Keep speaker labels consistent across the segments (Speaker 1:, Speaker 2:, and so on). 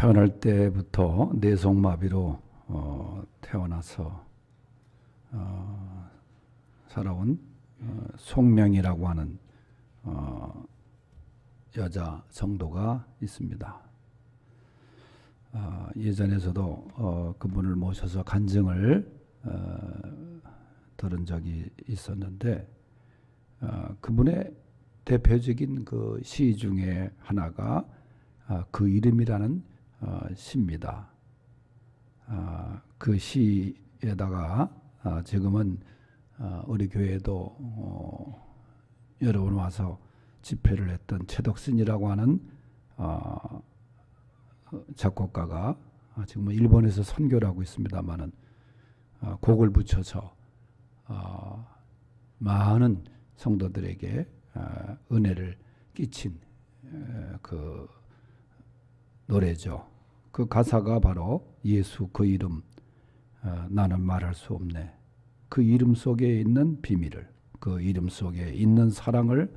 Speaker 1: 태어날 때부터 뇌성마비로 태어나서 살아온 송명이라고 하는 여자 성도가 있습니다. 예전에서도 그분을 모셔서 간증을 들은 적이 있었는데 그분의 대표적인 그 시 중에 하나가 그 이름이라는 시입니다. 그 시에다가 지금은 우리 교회에도 여러 번 와서 집회를 했던 최덕순이라고 하는 작곡가가 지금은 일본에서 선교를 하고 있습니다만은 곡을 붙여서 많은 성도들에게 은혜를 끼친 그 노래죠. 그 가사가 바로 예수 그 이름 나는 말할 수 없네. 그 이름 속에 있는 비밀을, 그 이름 속에 있는 사랑을,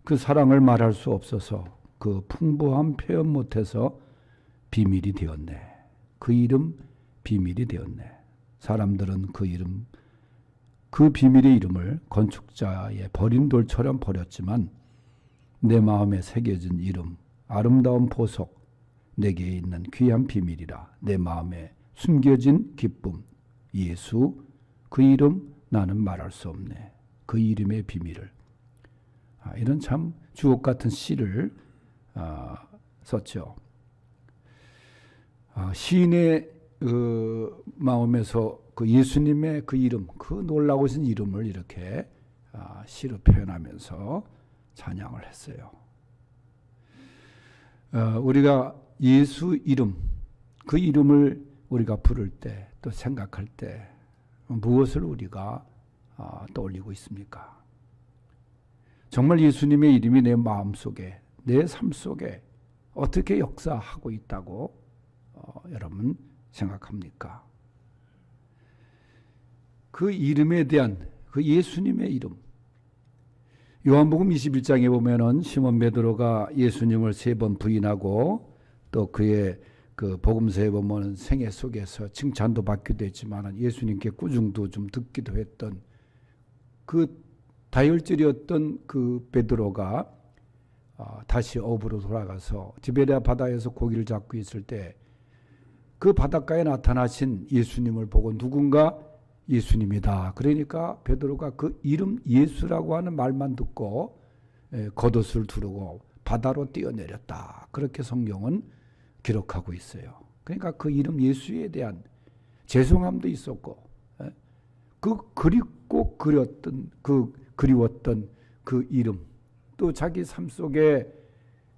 Speaker 1: 그 사랑을 말할 수 없어서 그 풍부한 표현 못해서 비밀이 되었네. 그 이름 비밀이 되었네. 사람들은 그 이름, 그 비밀의 이름을 건축자의 버린 돌처럼 버렸지만 내 마음에 새겨진 이름, 아름다운 보석, 내게 있는 귀한 비밀이라. 내 마음에 숨겨진 기쁨, 예수, 그 이름 나는 말할 수 없네. 그 이름의 비밀을. 이런 참 주옥 같은 시를 썼죠. 시인의 마음에서 그 예수님의 그 이름, 그 놀라우신 이름을 이렇게 시로 표현하면서 찬양을 했어요. 우리가 예수 이름, 그 이름을 우리가 부를 때, 또 생각할 때 무엇을 우리가 떠올리고 있습니까? 정말 예수님의 이름이 내 마음속에, 내 삶 속에 어떻게 역사하고 있다고 여러분 생각합니까? 그 이름에 대한, 그 예수님의 이름, 요한복음 21장에 보면은 시몬 베드로가 예수님을 3번 부인하고 또 그의 그 복음서에 보면 생애 속에서 칭찬도 받기도 했지만 예수님께 꾸중도 좀 듣기도 했던 그 다혈질이었던 그 베드로가 다시 어부로 돌아가서 디베랴 바다에서 고기를 잡고 있을 때 그 바닷가에 나타나신 예수님을 보고 누군가 예수님이다. 그러니까 베드로가 그 이름 예수라고 하는 말만 듣고 겉옷을 두르고 바다로 뛰어내렸다. 그렇게 성경은 기록하고 있어요. 그러니까 그 이름 예수에 대한 죄송함도 있었고, 그 그립고 그리웠던 그 이름, 또 자기 삶 속에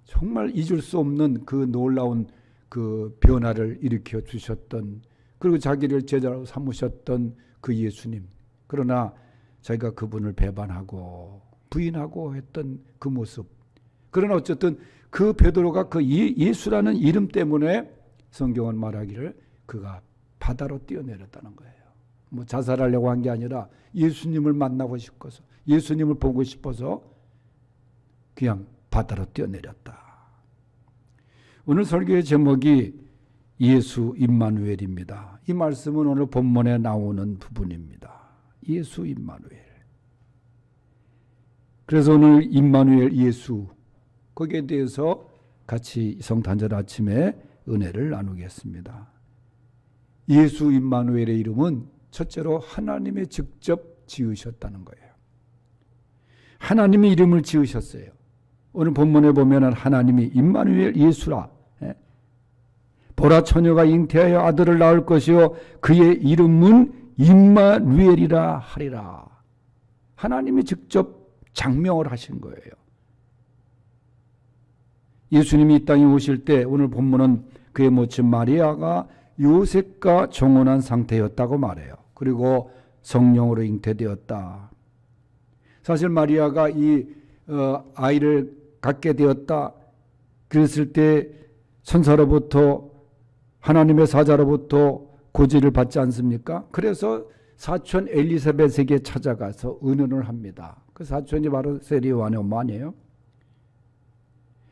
Speaker 1: 정말 잊을 수 없는 그 놀라운 그 변화를 일으켜 주셨던, 그리고 자기를 제자로 삼으셨던 그 예수님. 그러나 자기가 그분을 배반하고 부인하고 했던 그 모습. 그러나 어쨌든 그 베드로가 그 예수라는 이름 때문에 성경은 말하기를 그가 바다로 뛰어내렸다는 거예요. 뭐 자살하려고 한 게 아니라 예수님을 만나고 싶어서, 예수님을 보고 싶어서 그냥 바다로 뛰어내렸다. 오늘 설교의 제목이 예수 임마누엘입니다. 이 말씀은 오늘 본문에 나오는 부분입니다. 예수 임마누엘. 그래서 오늘 임마누엘 예수, 거기에 대해서 같이 성탄절 아침에 은혜를 나누겠습니다. 예수 임마누엘의 이름은 첫째로 하나님이 직접 지으셨다는 거예요. 하나님이 이름을 지으셨어요. 오늘 본문에 보면 하나님이 임마누엘 예수라. 보라 처녀가 잉태하여 아들을 낳을 것이요 그의 이름은 임마누엘이라 하리라. 하나님이 직접 장명을 하신 거예요. 예수님이 이 땅에 오실 때 오늘 본문은 그의 모친 마리아가 요셉과 정혼한 상태였다고 말해요. 그리고 성령으로 잉태되었다. 사실 마리아가 이 아이를 갖게 되었다 그랬을 때 천사로부터, 하나님의 사자로부터 고지를 받지 않습니까? 그래서 사촌 엘리사벳에게 찾아가서 의논을 합니다. 그 사촌이 바로 세리요한의 엄마 아니에요?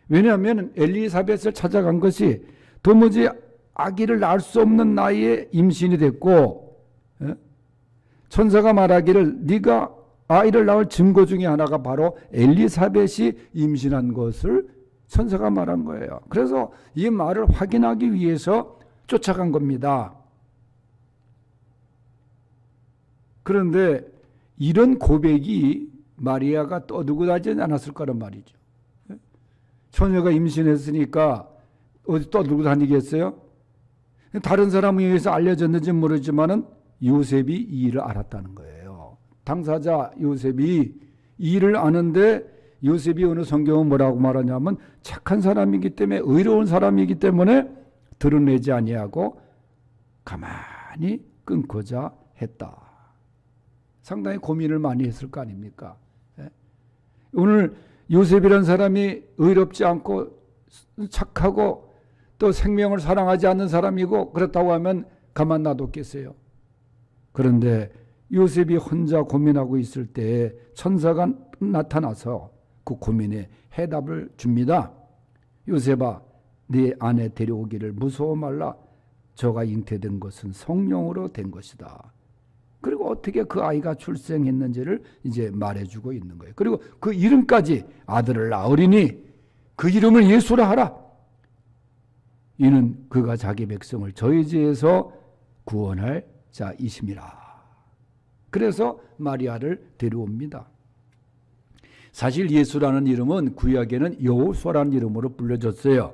Speaker 1: 왜냐하면 엘리사벳을 찾아간 것이 도무지 아기를 낳을 수 없는 나이에 임신이 됐고, 천사가 말하기를 네가 아이를 낳을 증거 중에 하나가 바로 엘리사벳이 임신한 것을 천사가 말한 거예요. 그래서 이 말을 확인하기 위해서 쫓아간 겁니다. 그런데 이런 고백이 마리아가 떠들고 다니지 않았을 거란 말이죠. 처녀가 임신했으니까 어디 떠들고 다니겠어요? 다른 사람에 의해서 알려졌는지 모르지만은 요셉이 이 일을 알았다는 거예요. 당사자 요셉이 이 일을 아는데, 요셉이 어느 성경은 뭐라고 말하냐면 착한 사람이기 때문에, 의로운 사람이기 때문에 드러내지 아니하고 가만히 끊고자 했다. 상당히 고민을 많이 했을 거 아닙니까? 오늘 요셉이라는 사람이 의롭지 않고 착하고 또 생명을 사랑하지 않는 사람이고 그렇다고 하면 가만 놔뒀겠어요? 그런데 요셉이 혼자 고민하고 있을 때 천사가 나타나서 그 고민에 해답을 줍니다. 요셉아, 네 아내 데려오기를 무서워 말라. 저가 잉태된 것은 성령으로 된 것이다. 그리고 어떻게 그 아이가 출생했는지를 이제 말해주고 있는 거예요. 그리고 그 이름까지 아들을 낳으리니 그 이름을 예수라 하라. 이는 그가 자기 백성을 저희 죄에서 구원할 자이심이라. 그래서 마리아를 데려옵니다. 사실 예수라는 이름은 구약에는 여호수아라는 이름으로 불려졌어요.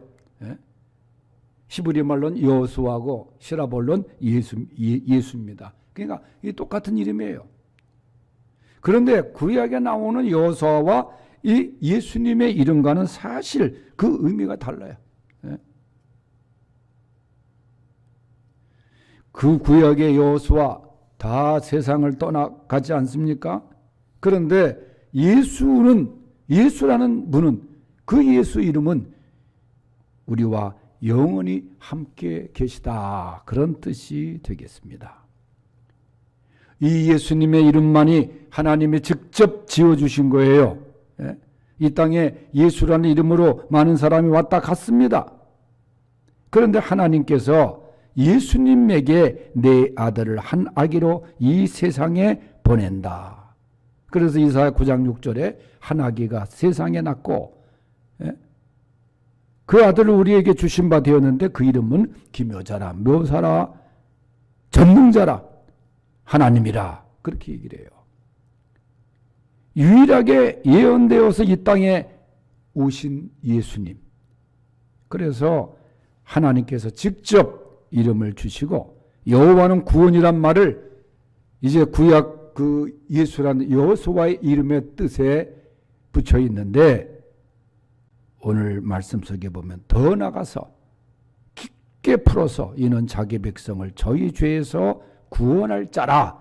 Speaker 1: 히브리 말로는 여호수아고 시라볼로는 예수입니다. 그러니까 이 똑같은 이름이에요. 그런데 구약에 나오는 여호수아와 이 예수님의 이름과는 사실 그 의미가 달라요. 그 구약의 여호수아 다 세상을 떠나가지 않습니까? 그런데 예수라는 분은, 그 예수 이름은 우리와 영원히 함께 계시다, 그런 뜻이 되겠습니다. 이 예수님의 이름만이 하나님이 직접 지어주신 거예요. 이 땅에 예수라는 이름으로 많은 사람이 왔다 갔습니다. 그런데 하나님께서 예수님에게 내 아들을 한 아기로 이 세상에 보낸다. 그래서 이사야 9장 6절에 한 아기가 세상에 낳고 그 아들을 우리에게 주신 바 되었는데 그 이름은 기묘자라, 묘사라, 전능자라, 하나님이라, 그렇게 얘기를 해요. 유일하게 예언되어서 이 땅에 오신 예수님. 그래서 하나님께서 직접 이름을 주시고, 여호와는 구원이란 말을 이제 구약 그 예수라는 여호수아의 이름의 뜻에 붙여 있는데, 오늘 말씀 속에 보면 더 나가서 깊게 풀어서 이는 자기 백성을 저희 죄에서 구원할 자라,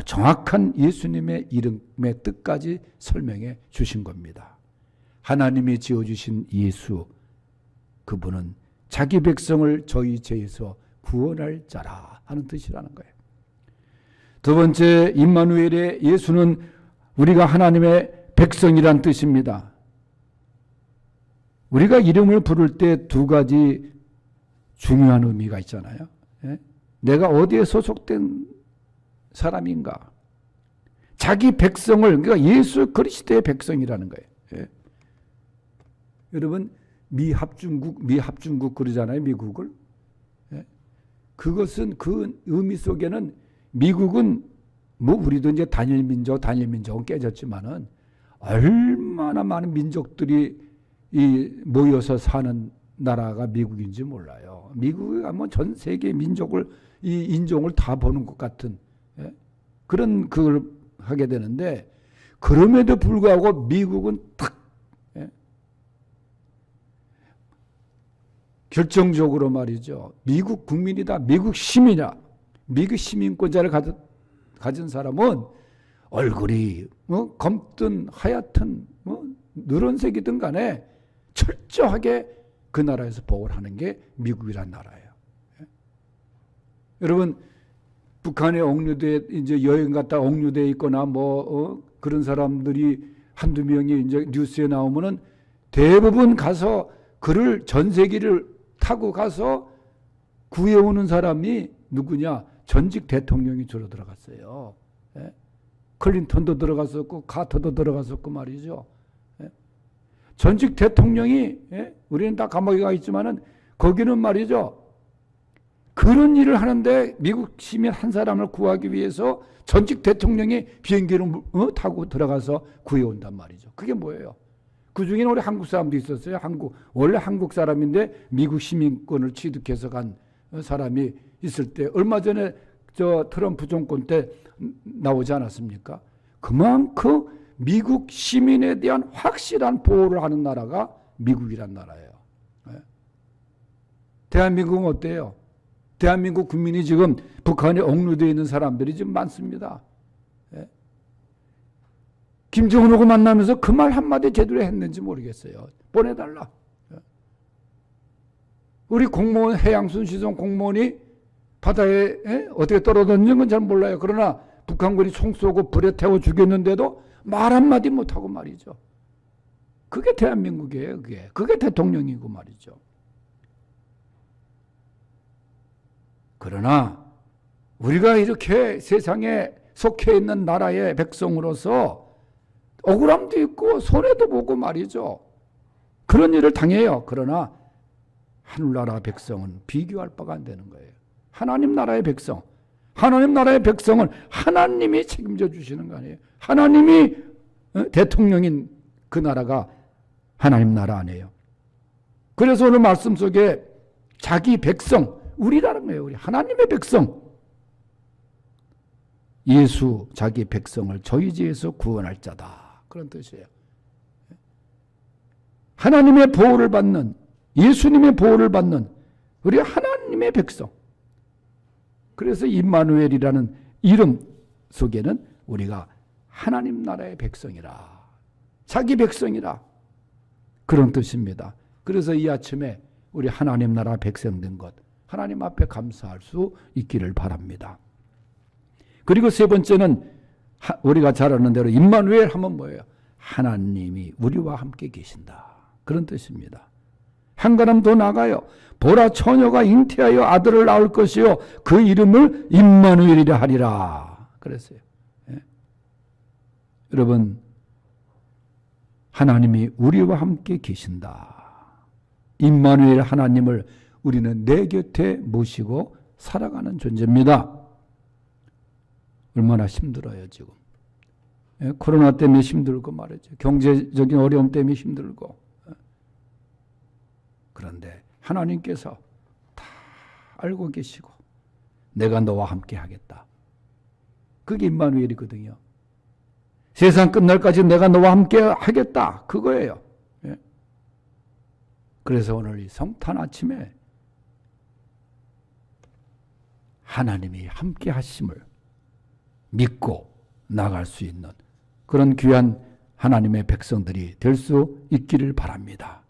Speaker 1: 정확한 예수님의 이름의 뜻까지 설명해 주신 겁니다. 하나님이 지어주신 예수, 그분은 자기 백성을 저희 죄에서 구원할 자라 하는 뜻이라는 거예요. 두 번째, 임마누엘의 예수는 우리가 하나님의 백성이란 뜻입니다. 우리가 이름을 부를 때 두 가지 중요한 의미가 있잖아요. 내가 어디에 소속된 사람인가? 자기 백성을, 그러니까 예수 그리스도의 백성이라는 거예요. 여러분, 미합중국 그러잖아요, 미국을. 그것은 그 의미 속에는 미국은 뭐 우리도 이제 단일민족은 깨졌지만은 얼마나 많은 민족들이 모여서 사는 나라가 미국인지 몰라요. 미국에 가면 전 세계 민족을, 이 인종을 다 보는 것 같은 그런 그걸 하게 되는데, 그럼에도 불구하고 미국은 딱 결정적으로 말이죠. 미국 국민이다, 미국 시민이다, 미국 시민권자를 가진 사람은 얼굴이 검든 하얗든 누런색이든 간에 철저하게 그 나라에서 보호를 하는 게 미국이란 나라예요. 여러분, 북한에 억류돼 이제 여행 갔다 억류돼 있거나 그런 사람들이 한두 명이 이제 뉴스에 나오면은 대부분 가서 그를 전 세계를 타고 가서 구해오는 사람이 누구냐? 전직 대통령이 주로 들어갔어요. 예? 클린턴도 들어갔었고 카터도 들어갔었고 말이죠. 예? 전직 대통령이, 예? 우리는 다 감옥에 가 있지만은 거기는 말이죠. 그런 일을 하는데 미국 시민 한 사람을 구하기 위해서 전직 대통령이 비행기를 타고 들어가서 구해온단 말이죠. 그게 뭐예요? 그 중에는 우리 한국 사람도 있었어요. 원래 한국 사람인데 미국 시민권을 취득해서 간 사람이 있을 때, 얼마 전에 저 트럼프 정권 때 나오지 않았습니까? 그만큼 미국 시민에 대한 확실한 보호를 하는 나라가 미국이란 나라예요. 대한민국은 어때요? 대한민국 국민이 지금 북한에 억류되어 있는 사람들이 지금 많습니다. 김정은하고 만나면서 그 말 한마디 제대로 했는지 모르겠어요. 보내달라. 우리 공무원, 해양순시청 공무원이 바다에 어떻게 떨어졌는 건 잘 몰라요. 그러나 북한군이 총 쏘고 불에 태워 죽였는데도 말 한마디 못하고 말이죠. 그게 대한민국이에요. 그게 대통령이고 말이죠. 그러나 우리가 이렇게 세상에 속해 있는 나라의 백성으로서 억울함도 있고 손해도 보고 말이죠. 그런 일을 당해요. 그러나 하늘나라 백성은 비교할 바가 안 되는 거예요. 하나님 나라의 백성. 하나님 나라의 백성은 하나님이 책임져 주시는 거 아니에요. 하나님이 대통령인 그 나라가 하나님 나라 아니에요. 그래서 오늘 말씀 속에 자기 백성, 우리라는 거예요. 우리 하나님의 백성. 예수 자기 백성을 저희 죄에서 구원할 자다. 그런 뜻이에요. 하나님의 보호를 받는, 예수님의 보호를 받는 우리 하나님의 백성. 그래서 임마누엘이라는 이름 속에는 우리가 하나님 나라의 백성이라, 자기 백성이라, 그런 뜻입니다. 그래서 이 아침에 우리 하나님 나라 백성 된 것, 하나님 앞에 감사할 수 있기를 바랍니다. 그리고 세 번째는 우리가 잘 아는 대로 임마누엘 하면 뭐예요? 하나님이 우리와 함께 계신다. 그런 뜻입니다. 한 걸음 더 나가요. 보라, 처녀가 잉태하여 아들을 낳을 것이요 그 이름을 임마누엘이라 하리라. 그랬어요. 예? 여러분, 하나님이 우리와 함께 계신다. 임마누엘 하나님을 우리는 내 곁에 모시고 살아가는 존재입니다. 얼마나 힘들어요 지금. 예? 코로나 때문에 힘들고 말이죠. 경제적인 어려움 때문에 힘들고. 그런데 하나님께서 다 알고 계시고 내가 너와 함께 하겠다. 그게 임마누엘이거든요. 세상 끝날까지 내가 너와 함께 하겠다. 그거예요. 예? 그래서 오늘 이 성탄 아침에 하나님이 함께 하심을 믿고 나갈 수 있는 그런 귀한 하나님의 백성들이 될 수 있기를 바랍니다.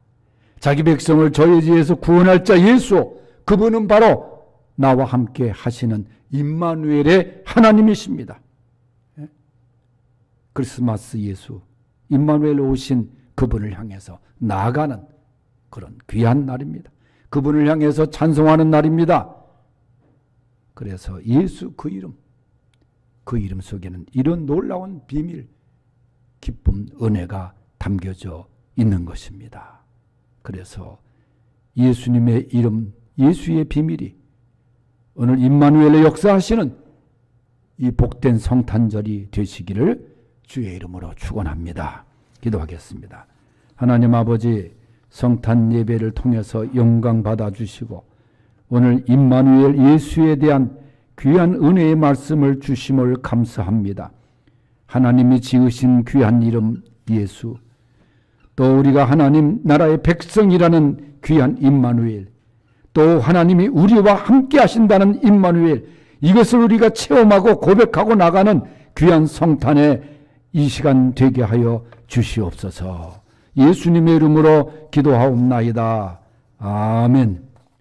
Speaker 1: 자기 백성을 저희 죄에서 구원할 자 예수, 그분은 바로 나와 함께 하시는 임마누엘의 하나님이십니다. 크리스마스 예수, 임마누엘 오신 그분을 향해서 나아가는 그런 귀한 날입니다. 그분을 향해서 찬송하는 날입니다. 그래서 예수 그 이름 속에는 이런 놀라운 비밀, 기쁨, 은혜가 담겨져 있는 것입니다. 그래서 예수님의 이름, 예수의 비밀이 오늘 임마누엘의 역사하시는 이 복된 성탄절이 되시기를 주의 이름으로 축원합니다. 기도하겠습니다. 하나님 아버지, 성탄 예배를 통해서 영광 받아주시고 오늘 임마누엘 예수에 대한 귀한 은혜의 말씀을 주심을 감사합니다. 하나님이 지으신 귀한 이름 예수, 또 우리가 하나님 나라의 백성이라는 귀한 임마누엘, 또 하나님이 우리와 함께 하신다는 임마누엘, 이것을 우리가 체험하고 고백하고 나가는 귀한 성탄의 이 시간 되게 하여 주시옵소서. 예수님의 이름으로 기도하옵나이다. 아멘.